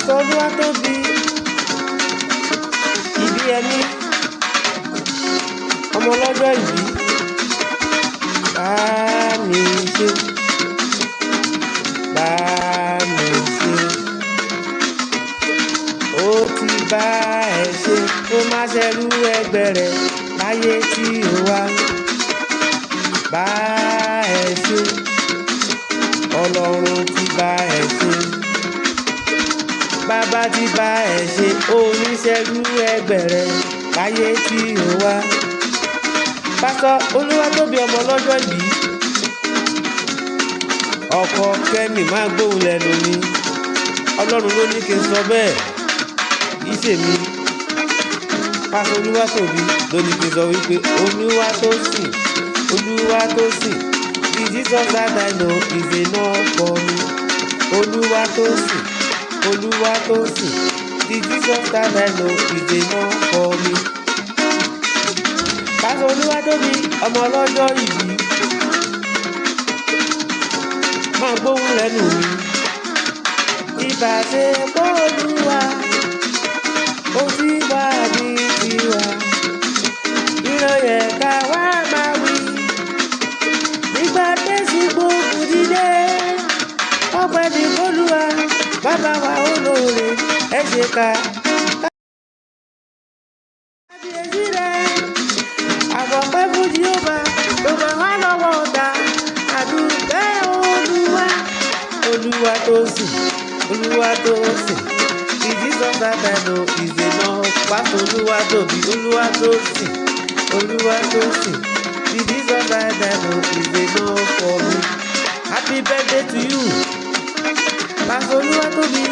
Pásítọ̀ Olúwatóbi ìbí ẹni ọmọ ọlọ́jọ́ ìbí bá mi ṣe bá mi ṣe ó ti bá ẹ ṣe ó má ṣerú ẹgbẹ́ rẹ̀ láyé tí ó wá bá ẹ ṣe Ọlọ́run ti bá ẹ ṣe bàbá ti bá ẹ ṣe oníṣẹ́rú ẹgbẹ́ rẹ̀ láyé tí ó wá. Pásítọ̀ Olúwatóbi ọmọ ọlọ́jọ́ ìbí ọkọ Kẹ́mi máa gbóhùn lẹ́nu mi Ọlọ́run ló ní kí n sọ bẹ́ẹ̀ ìṣe mi. Pásítọ̀ Olúwatóbi ló ní kí n sọ wípé Olúwatósìn Olúwatósìn the Jesus that I know is enough for me. Olúwatósìn Olúwatósìn the Jesus that I know is enough for me. Pásítọ̀ Olúwatóbi ọmọ ọlọ́jọ́ ìbí máa gbóhùn lẹ́nu mi. Ìbáṣepọ̀ Olúwa ó ti wà ní tiwa ìròyìn ká wá máa wí nígbà tẹ̀sí gbógun dídé ọpẹ́ ní Olúwa bàbá wa olóore ẹ ṣe ká. Kábíyèsí rẹ̀ àbọ̀pẹ́ fún Jèhófà tó bá wà lọ́wọ́ ọ̀tá àdúpẹ́ Olúwa. Olúwatósìn Olúwatósìn the Jesus that I know is enough. Pásítọ̀ Olúwatóbi Olúwatósìn Olúwatósìn the Jesus that I know is enough for me. Happy birthday to you, Pásítọ̀ Olúwatóbi.